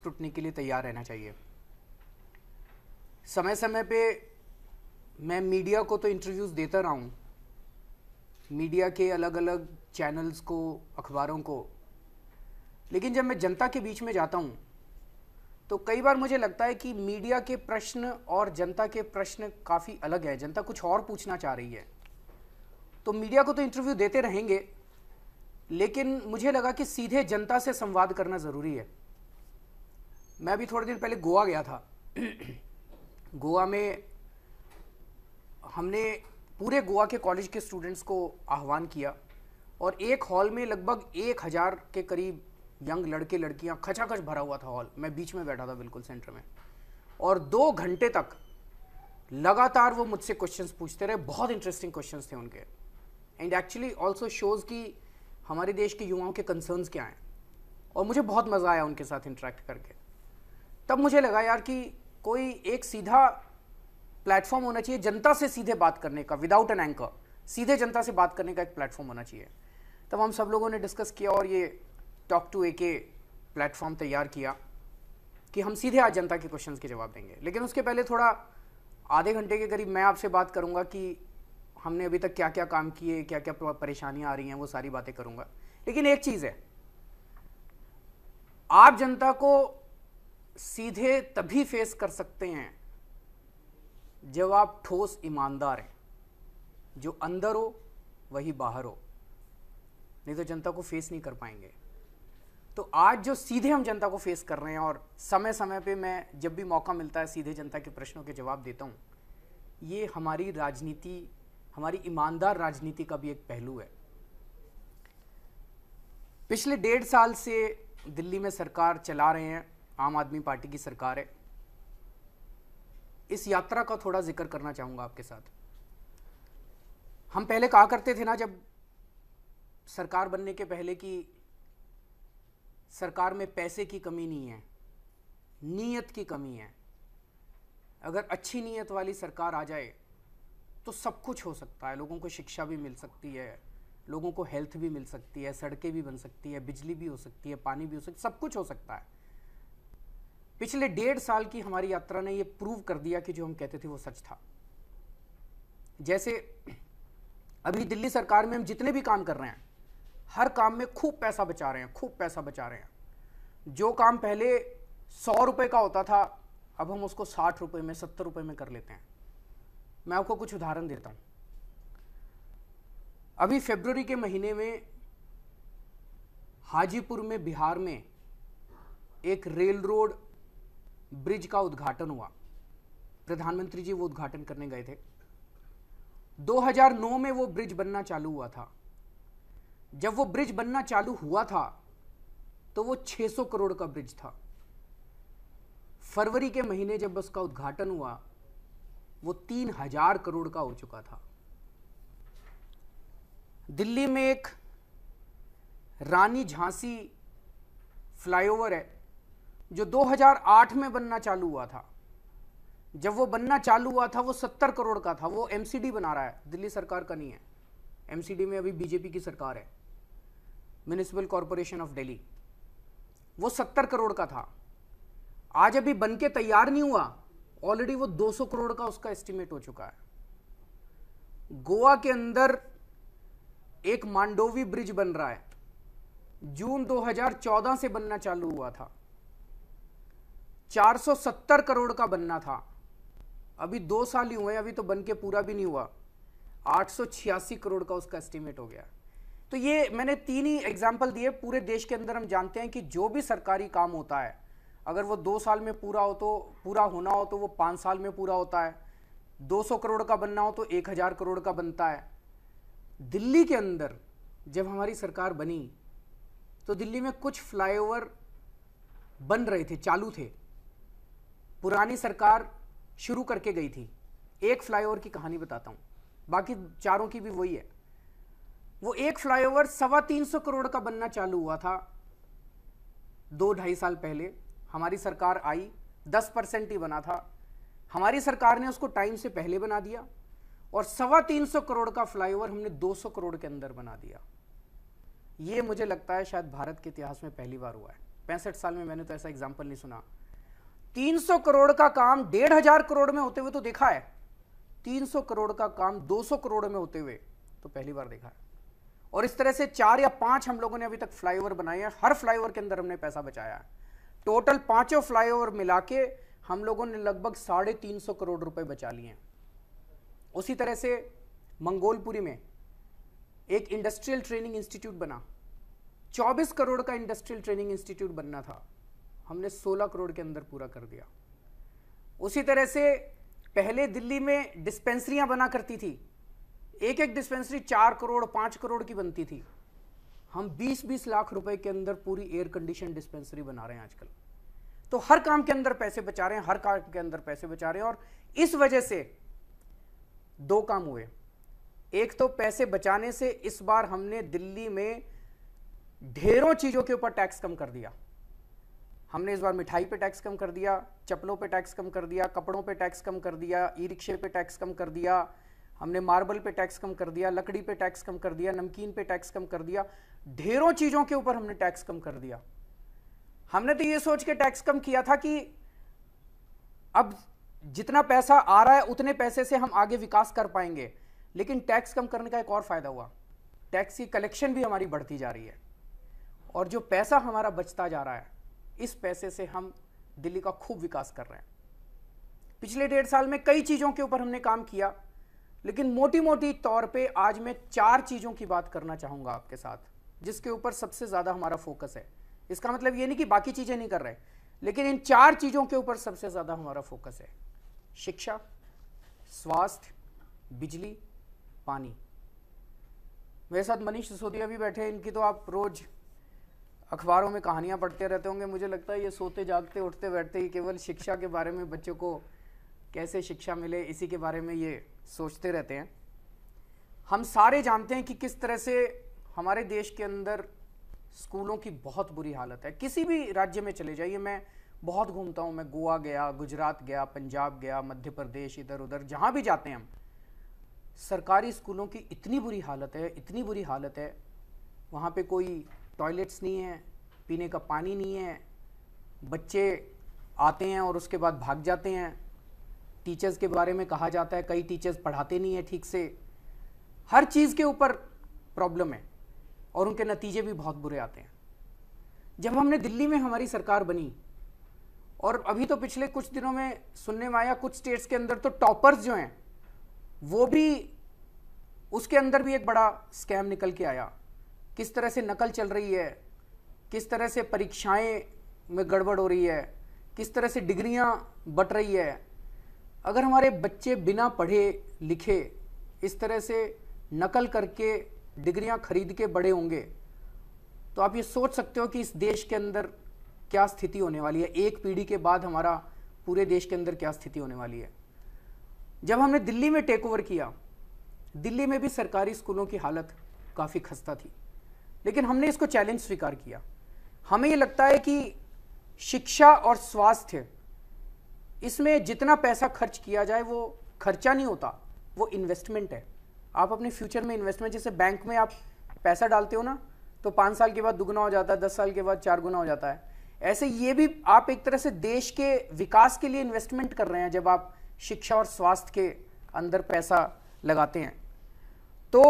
टूटने के लिए तैयार रहना चाहिए। समय समय पे मैं मीडिया को तो इंटरव्यूज़ देता रहा हूँ, मीडिया के अलग अलग चैनल्स को, अखबारों को, लेकिन जब मैं जनता के बीच में जाता हूँ तो कई बार मुझे लगता है कि मीडिया के प्रश्न और जनता के प्रश्न काफ़ी अलग है। जनता कुछ और पूछना चाह रही है, तो मीडिया को तो इंटरव्यू देते रहेंगे, लेकिन मुझे लगा कि सीधे जनता से संवाद करना ज़रूरी है। मैं अभी थोड़े दिन पहले गोवा गया था। गोवा में हमने पूरे गोवा के कॉलेज के स्टूडेंट्स को आह्वान किया और एक हॉल में लगभग 1000 के करीब यंग लड़के लड़कियां, खचाखच भरा हुआ था हॉल। मैं बीच में बैठा था, बिल्कुल सेंटर में, और 2 घंटे तक लगातार वो मुझसे क्वेश्चंस पूछते रहे। बहुत इंटरेस्टिंग क्वेश्चंस थे उनके, एंड एक्चुअली ऑल्सो शोज़ कि हमारे देश के युवाओं के कंसर्न्स क्या हैं, और मुझे बहुत मज़ा आया उनके साथ इंटरेक्ट करके। तब मुझे लगा यार कि कोई एक सीधा प्लेटफॉर्म होना चाहिए जनता से सीधे बात करने का, विदाउट एन एंकर, सीधे जनता से बात करने का एक प्लेटफॉर्म होना चाहिए। तब हम सब लोगों ने डिस्कस किया और ये टॉक टू एके प्लेटफॉर्म तैयार किया कि हम सीधे आज जनता के क्वेश्चंस के जवाब देंगे। लेकिन उसके पहले थोड़ा आधे घंटे के करीब मैं आपसे बात करूंगा कि हमने अभी तक क्या क्या काम किए, क्या क्या परेशानियां आ रही हैं, वो सारी बातें करूंगा। लेकिन एक चीज़ है, आप जनता को सीधे तभी फेस कर सकते हैं जब आप ठोस ईमानदार हैं। जो अंदर हो वही बाहर हो, नहीं तो जनता को फेस नहीं कर पाएंगे। तो आज जो सीधे हम जनता को फेस कर रहे हैं, और समय समय पे मैं जब भी मौका मिलता है सीधे जनता के प्रश्नों के जवाब देता हूं, ये हमारी राजनीति, हमारी ईमानदार राजनीति का भी एक पहलू है। पिछले 1.5 साल से दिल्ली में सरकार चला रहे हैं, आम आदमी पार्टी की सरकार है। इस यात्रा का थोड़ा जिक्र करना चाहूंगा आपके साथ। हम पहले कहा करते थे ना, जब सरकार बनने के पहले, कि सरकार में पैसे की कमी नहीं है, नीयत की कमी है। अगर अच्छी नीयत वाली सरकार आ जाए तो सब कुछ हो सकता है। लोगों को शिक्षा भी मिल सकती है, लोगों को हेल्थ भी मिल सकती है, सड़कें भी बन सकती है, बिजली भी हो सकती है, पानी भी हो सकता है, सब कुछ हो सकता है। पिछले 1.5 साल की हमारी यात्रा ने यह प्रूव कर दिया कि जो हम कहते थे वो सच था। जैसे अभी दिल्ली सरकार में हम जितने भी काम कर रहे हैं, हर काम में खूब पैसा बचा रहे हैं, खूब पैसा बचा रहे हैं। जो काम पहले 100 रुपए का होता था, अब हम उसको 60 रुपए में, 70 रुपए में कर लेते हैं। मैं आपको कुछ उदाहरण देता हूं। अभी फरवरी के महीने में हाजीपुर में, बिहार में, एक रेल रोड ब्रिज का उद्घाटन हुआ। प्रधानमंत्री जी वो उद्घाटन करने गए थे। 2009 में वो ब्रिज बनना चालू हुआ था। जब वो ब्रिज बनना चालू हुआ था तो वो 600 करोड़ का ब्रिज था। फरवरी के महीने जब उसका उद्घाटन हुआ, वो 3000 करोड़ का हो चुका था। दिल्ली में एक रानी झांसी फ्लाईओवर है जो 2008 में बनना चालू हुआ था। जब वो बनना चालू हुआ था वो 70 करोड़ का था। वो एमसीडी बना रहा है, दिल्ली सरकार का नहीं है। एमसीडी में अभी बीजेपी की सरकार है, म्युनिसिपल कॉरपोरेशन ऑफ दिल्ली। वो 70 करोड़ का था। आज अभी बन के तैयार नहीं हुआ, ऑलरेडी वो 200 करोड़ का उसका एस्टिमेट हो चुका है। गोवा के अंदर एक मांडोवी ब्रिज बन रहा है, जून 2014 से बनना चालू हुआ था। 470 करोड़ का बनना था, अभी 2 साल ही हुए, अभी तो बन के पूरा भी नहीं हुआ। 886 करोड़ का उसका एस्टिमेट हो गया। तो ये मैंने 3 ही एग्जाम्पल दिए। पूरे देश के अंदर हम जानते हैं कि जो भी सरकारी काम होता है, अगर वो 2 साल में पूरा हो, तो पूरा होना हो तो वो 5 साल में पूरा होता है। 200 करोड़ का बनना हो तो 1000 करोड़ का बनता है। दिल्ली के अंदर जब हमारी सरकार बनी तो दिल्ली में कुछ फ्लाईओवर बन रहे थे, चालू थे। पुरानी सरकार शुरू करके गई थी। एक फ्लाईओवर की कहानी बताता हूं, बाकी चारों की भी वही है। वो एक फ्लाईओवर 325 करोड़ का बनना चालू हुआ था 2-2.5 साल पहले। हमारी सरकार आई, 10% ही बना था। हमारी सरकार ने उसको टाइम से पहले बना दिया और 325 करोड़ का फ्लाईओवर हमने 200 करोड़ के अंदर बना दिया। ये मुझे लगता है शायद भारत के इतिहास में पहली बार हुआ है। 65 साल में मैंने तो ऐसा एग्जाम्पल नहीं सुना। 300 करोड़ का काम 1,500 करोड़ में होते हुए तो देखा है, 300 करोड़ का काम 200 करोड़ में होते हुए तो पहली बार देखा है। और इस तरह से 4 या 5 हम लोगों ने अभी तक फ्लाईओवर बनाए हैं, हर फ्लाईओवर के अंदर हमने पैसा बचाया है। टोटल 5 फ्लाईओवर मिला के हम लोगों ने लगभग 350 करोड़ रुपए बचा लिए हैं। उसी तरह से मंगोलपुरी में एक इंडस्ट्रियल ट्रेनिंग इंस्टीट्यूट बना, 24 करोड़ का इंडस्ट्रियल ट्रेनिंग इंस्टीट्यूट बनना था, हमने 16 करोड़ के अंदर पूरा कर दिया। उसी तरह से पहले दिल्ली में डिस्पेंसरियां बना करती थी, एक एक डिस्पेंसरी 4 करोड़ 5 करोड़ की बनती थी, हम 20-20 लाख रुपए के अंदर पूरी एयर कंडीशन डिस्पेंसरी बना रहे हैं आजकल। तो हर काम के अंदर पैसे बचा रहे हैं, हर काम के अंदर पैसे बचा रहे हैं। और इस वजह से 2 काम हुए। एक तो पैसे बचाने से इस बार हमने दिल्ली में ढेरों चीजों के ऊपर टैक्स कम कर दिया। हमने इस बार मिठाई पे टैक्स कम कर दिया, चप्पलों पे टैक्स कम कर दिया, कपड़ों पे टैक्स कम कर दिया, ई रिक्शे पे टैक्स कम कर दिया, हमने मार्बल पे टैक्स कम कर दिया, लकड़ी पे टैक्स कम कर दिया, नमकीन पे टैक्स कम कर दिया, ढेरों चीजों के ऊपर हमने टैक्स कम कर दिया। हमने तो ये सोच के टैक्स कम किया था कि अब जितना पैसा आ रहा है उतने पैसे से हम आगे विकास कर पाएंगे। लेकिन टैक्स कम करने का एक और फायदा हुआ, टैक्स की कलेक्शन भी हमारी बढ़ती जा रही है और जो पैसा हमारा बचता जा रहा है, इस पैसे से हम दिल्ली का खूब विकास कर रहे हैं। पिछले 1.5 साल में कई चीजों के ऊपर हमने काम किया, लेकिन मोटी मोटी तौर पे आज मैं 4 चीजों की बात करना चाहूंगा आपके साथ, जिसके ऊपर सबसे ज्यादा हमारा फोकस है। इसका मतलब ये नहीं कि बाकी चीजें नहीं कर रहे, लेकिन इन 4 चीजों के ऊपर सबसे ज्यादा हमारा फोकस है। शिक्षा, स्वास्थ्य, बिजली, पानी। मेरे साथ मनीष सिसोदिया भी बैठे हैं, इनकी तो आप रोज अखबारों में कहानियां पढ़ते रहते होंगे। मुझे लगता है ये सोते जागते उठते बैठते ही केवल शिक्षा के बारे में, बच्चों को कैसे शिक्षा मिले, इसी के बारे में ये सोचते रहते हैं। हम सारे जानते हैं कि किस तरह से हमारे देश के अंदर स्कूलों की बहुत बुरी हालत है। किसी भी राज्य में चले जाइए, मैं बहुत घूमता हूँ, मैं गोवा गया, गुजरात गया, पंजाब गया, मध्य प्रदेश, इधर उधर जहाँ भी जाते हैं हम, सरकारी स्कूलों की इतनी बुरी हालत है, इतनी बुरी हालत है। वहाँ पे कोई टॉयलेट्स नहीं है, पीने का पानी नहीं है, बच्चे आते हैं और उसके बाद भाग जाते हैं। टीचर्स के बारे में कहा जाता है कई टीचर्स पढ़ाते नहीं है ठीक से। हर चीज़ के ऊपर प्रॉब्लम है और उनके नतीजे भी बहुत बुरे आते हैं। जब हमने दिल्ली में हमारी सरकार बनी, और अभी तो पिछले कुछ दिनों में सुनने में आया कुछ स्टेट्स के अंदर तो टॉपर्स जो हैं वो भी, उसके अंदर भी एक बड़ा स्कैम निकल के आया। किस तरह से नकल चल रही है, किस तरह से परीक्षाएं में गड़बड़ हो रही है, किस तरह से डिग्रियां बट रही है। अगर हमारे बच्चे बिना पढ़े लिखे इस तरह से नकल करके डिग्रियां खरीद के बड़े होंगे, तो आप ये सोच सकते हो कि इस देश के अंदर क्या स्थिति होने वाली है। एक पीढ़ी के बाद हमारा पूरे देश के अंदर क्या स्थिति होने वाली है। जब हमने दिल्ली में टेक ओवर किया, दिल्ली में भी सरकारी स्कूलों की हालत काफ़ी खस्ता थी, लेकिन हमने इसको चैलेंज स्वीकार किया। हमें ये लगता है कि शिक्षा और स्वास्थ्य, इसमें जितना पैसा खर्च किया जाए वो खर्चा नहीं होता, वो इन्वेस्टमेंट है। आप अपने फ्यूचर में इन्वेस्टमेंट, जैसे बैंक में आप पैसा डालते हो ना, तो 5 साल के बाद दुगना हो जाता है, 10 साल के बाद 4 गुना हो जाता है। ऐसे ये भी आप एक तरह से देश के विकास के लिए इन्वेस्टमेंट कर रहे हैं जब आप शिक्षा और स्वास्थ्य के अंदर पैसा लगाते हैं। तो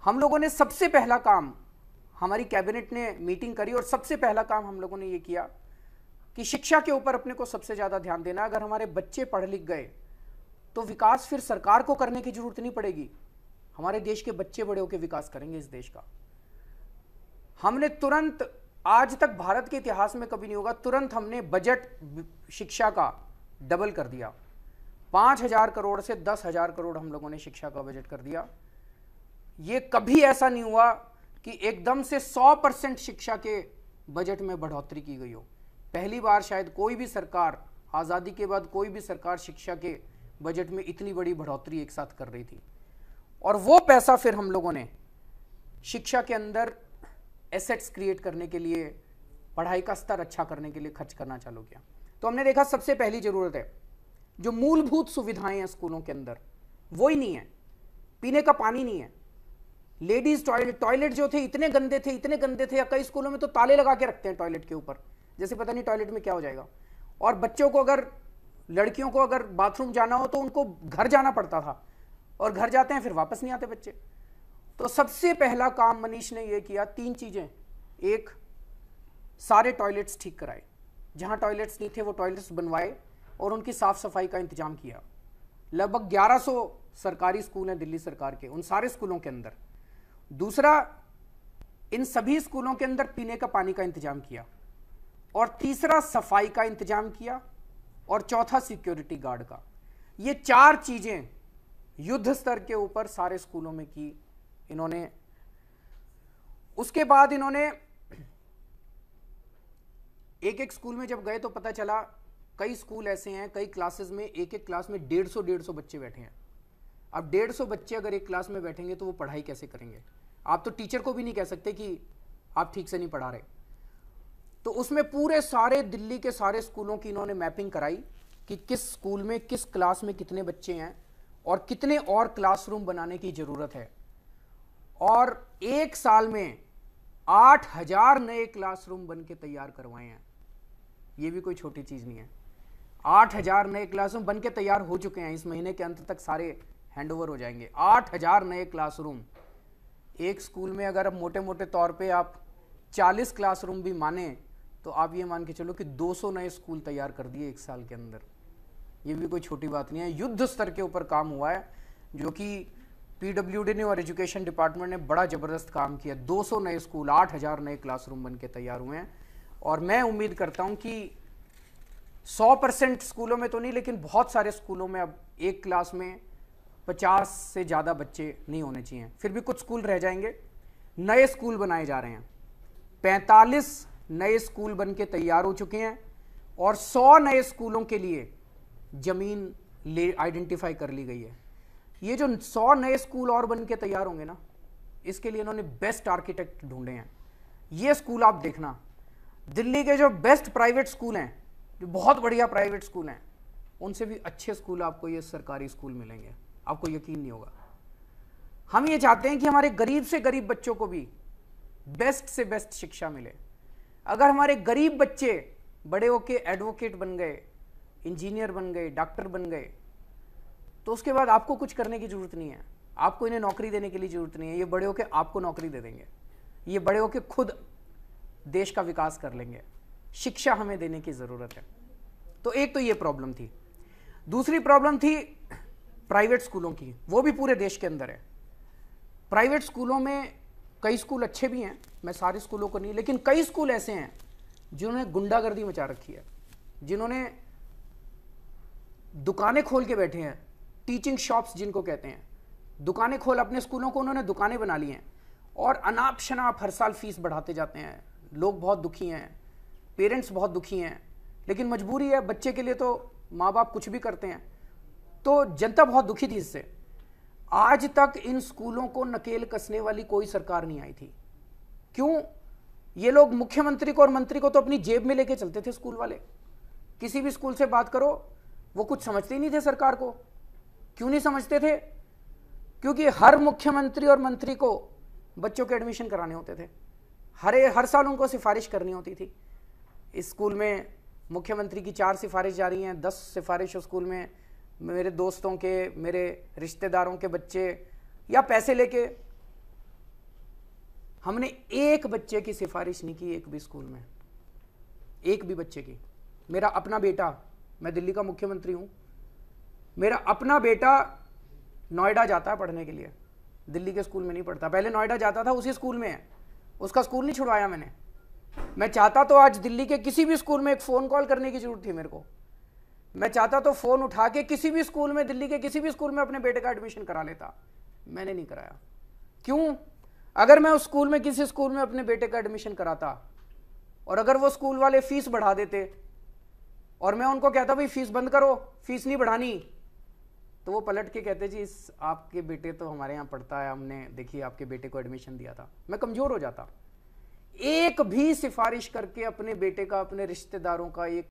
हम लोगों ने सबसे पहला काम, हमारी कैबिनेट ने मीटिंग करी और सबसे पहला काम हम लोगों ने ये किया कि शिक्षा के ऊपर अपने को सबसे ज़्यादा ध्यान देना। अगर हमारे बच्चे पढ़ लिख गए तो विकास फिर सरकार को करने की जरूरत नहीं पड़ेगी, हमारे देश के बच्चे बड़े होकर विकास करेंगे इस देश का। हमने तुरंत, आज तक भारत के इतिहास में कभी नहीं होगा, तुरंत हमने बजट शिक्षा का डबल कर दिया। 5,000 करोड़ से 10,000 करोड़ हम लोगों ने शिक्षा का बजट कर दिया। ये कभी ऐसा नहीं हुआ कि एकदम से 100% शिक्षा के बजट में बढ़ोतरी की गई हो। पहली बार शायद कोई भी सरकार, आज़ादी के बाद कोई भी सरकार शिक्षा के बजट में इतनी बड़ी बढ़ोतरी एक साथ कर रही थी। और वो पैसा फिर हम लोगों ने शिक्षा के अंदर एसेट्स क्रिएट करने के लिए, पढ़ाई का स्तर अच्छा करने के लिए खर्च करना चालू किया। तो हमने देखा सबसे पहली ज़रूरत है, जो मूलभूत सुविधाएं हैं स्कूलों के अंदर वो ही नहीं है। पीने का पानी नहीं है, लेडीज टॉयलेट जो थे इतने गंदे थे, या कई स्कूलों में तो ताले लगा के रखते हैं टॉयलेट के ऊपर, जैसे पता नहीं टॉयलेट में क्या हो जाएगा। और बच्चों को अगर, लड़कियों को अगर बाथरूम जाना हो तो उनको घर जाना पड़ता था, और घर जाते हैं फिर वापस नहीं आते बच्चे। तो सबसे पहला काम मनीष ने यह किया, 3 चीजें। एक, सारे टॉयलेट्स ठीक कराए, जहां टॉयलेट्स नहीं थे वो टॉयलेट्स बनवाए और उनकी साफ सफाई का इंतजाम किया। लगभग 1100 सरकारी स्कूल हैं दिल्ली सरकार के, उन सारे स्कूलों के अंदर। दूसरा, इन सभी स्कूलों के अंदर पीने का पानी का इंतजाम किया। और तीसरा, सफाई का इंतजाम किया। और चौथा, सिक्योरिटी गार्ड का। ये 4 चीजें युद्ध स्तर के ऊपर सारे स्कूलों में की इन्होंने। उसके बाद इन्होंने एक स्कूल में जब गए तो पता चला, कई स्कूल ऐसे हैं, कई क्लासेस में एक क्लास में 150 बच्चे बैठे हैं। अब 150 बच्चे अगर एक क्लास में बैठेंगे तो वो पढ़ाई कैसे करेंगे? आप तो टीचर को भी नहीं कह सकते कि आप ठीक से नहीं पढ़ा रहे। तो उसमें पूरे सारे दिल्ली के सारे स्कूलों की इन्होंने मैपिंग कराई कि किस स्कूल में किस क्लास में कितने बच्चे हैं और कितने और क्लासरूम बनाने की जरूरत है। और 1 साल में 8000 नए क्लासरूम बन के तैयार करवाए हैं। ये भी कोई छोटी चीज नहीं है। 8000 नए क्लासरूम बन के तैयार हो चुके हैं, इस महीने के अंत तक सारे हैंडओवर हो जाएंगे। 8000 नए क्लासरूम एक स्कूल में। अगर अब मोटे मोटे तौर पे आप 40 क्लासरूम भी माने तो आप ये मान के चलो कि 200 नए स्कूल तैयार कर दिए 1 साल के अंदर। ये भी कोई छोटी बात नहीं है। युद्ध स्तर के ऊपर काम हुआ है, जो कि पीडब्ल्यूडी ने और एजुकेशन डिपार्टमेंट ने बड़ा जबरदस्त काम किया। 200 नए स्कूल, 8000 नए क्लासरूम बन के तैयार हुए हैं। और मैं उम्मीद करता हूं कि 100% स्कूलों में तो नहीं, लेकिन बहुत सारे स्कूलों में अब एक क्लास में 50 से ज़्यादा बच्चे नहीं होने चाहिए। फिर भी कुछ स्कूल रह जाएंगे। नए स्कूल बनाए जा रहे हैं। 45 नए स्कूल बन के तैयार हो चुके हैं और 100 नए स्कूलों के लिए जमीन आइडेंटिफाई कर ली गई है। ये जो 100 नए स्कूल और बन के तैयार होंगे ना, इसके लिए इन्होंने बेस्ट आर्किटेक्ट ढूंढे हैं। ये स्कूल आप देखना, दिल्ली के जो बेस्ट प्राइवेट स्कूल हैं, जो बहुत बढ़िया प्राइवेट स्कूल हैं, उनसे भी अच्छे स्कूल आपको ये सरकारी स्कूल मिलेंगे। आपको यकीन नहीं होगा। हम ये चाहते हैं कि हमारे गरीब से गरीब बच्चों को भी बेस्ट से बेस्ट शिक्षा मिले। अगर हमारे गरीब बच्चे बड़े होके एडवोकेट बन गए, इंजीनियर बन गए, डॉक्टर बन गए, तो उसके बाद आपको कुछ करने की जरूरत नहीं है। आपको इन्हें नौकरी देने की जरूरत नहीं है। ये बड़े होके आपको नौकरी दे देंगे। ये बड़े होके खुद देश का विकास कर लेंगे। शिक्षा हमें देने की जरूरत है। तो एक तो ये प्रॉब्लम थी। दूसरी प्रॉब्लम थी प्राइवेट स्कूलों की। वो भी पूरे देश के अंदर है। प्राइवेट स्कूलों में कई स्कूल अच्छे भी हैं, मैं सारे स्कूलों को नहीं, लेकिन कई स्कूल ऐसे हैं जिन्होंने गुंडागर्दी मचा रखी है, जिन्होंने दुकानें खोल के बैठे हैं, टीचिंग शॉप्स जिनको कहते हैं। दुकानें खोल, अपने स्कूलों को उन्होंने दुकानें बना ली हैं और अनाप शनाप हर साल फीस बढ़ाते जाते हैं। लोग बहुत दुखी हैं, पेरेंट्स बहुत दुखी हैं, लेकिन मजबूरी है, बच्चे के लिए तो माँ बाप कुछ भी करते हैं। तो जनता बहुत दुखी थी इससे। आज तक इन स्कूलों को नकेल कसने वाली कोई सरकार नहीं आई थी। क्यों? ये लोग मुख्यमंत्री को और मंत्री को तो अपनी जेब में लेके चलते थे स्कूल वाले। किसी भी स्कूल से बात करो, वो कुछ समझते ही नहीं थे सरकार को। क्यों नहीं समझते थे? क्योंकि हर मुख्यमंत्री और मंत्री को बच्चों के एडमिशन कराने होते थे। हर साल उनको सिफारिश करनी होती थी। इस स्कूल में मुख्यमंत्री की 4 सिफारिश जारी हैं, 10 सिफारिश उस स्कूल में मेरे दोस्तों के, मेरे रिश्तेदारों के बच्चे या पैसे लेके। हमने एक बच्चे की सिफारिश नहीं की एक भी स्कूल में, एक भी बच्चे की। मेरा अपना बेटा, मैं दिल्ली का मुख्यमंत्री हूं, मेरा अपना बेटा नोएडा जाता है पढ़ने के लिए, दिल्ली के स्कूल में नहीं पढ़ता। पहले नोएडा जाता था, उसी स्कूल में है, उसका स्कूल नहीं छुड़वाया मैंने। मैं चाहता तो आज दिल्ली के किसी भी स्कूल में एक फोन कॉल करने की जरूरत थी मेरे को। मैं चाहता तो फोन उठा के किसी भी स्कूल में, दिल्ली के किसी भी स्कूल में अपने बेटे का एडमिशन करा लेता। मैंने नहीं कराया। क्यों? अगर मैं उस स्कूल में, किसी स्कूल में अपने बेटे का एडमिशन कराता और अगर वो स्कूल वाले फीस बढ़ा देते और मैं उनको कहता भाई फीस बंद करो, फीस नहीं बढ़ानी, तो वो पलट के कहते जी इस आपके बेटे तो हमारे यहाँ पढ़ता है, हमने देखिए आपके बेटे को एडमिशन दिया था। मैं कमजोर हो जाता। एक भी सिफारिश करके अपने बेटे का, अपने रिश्तेदारों का एक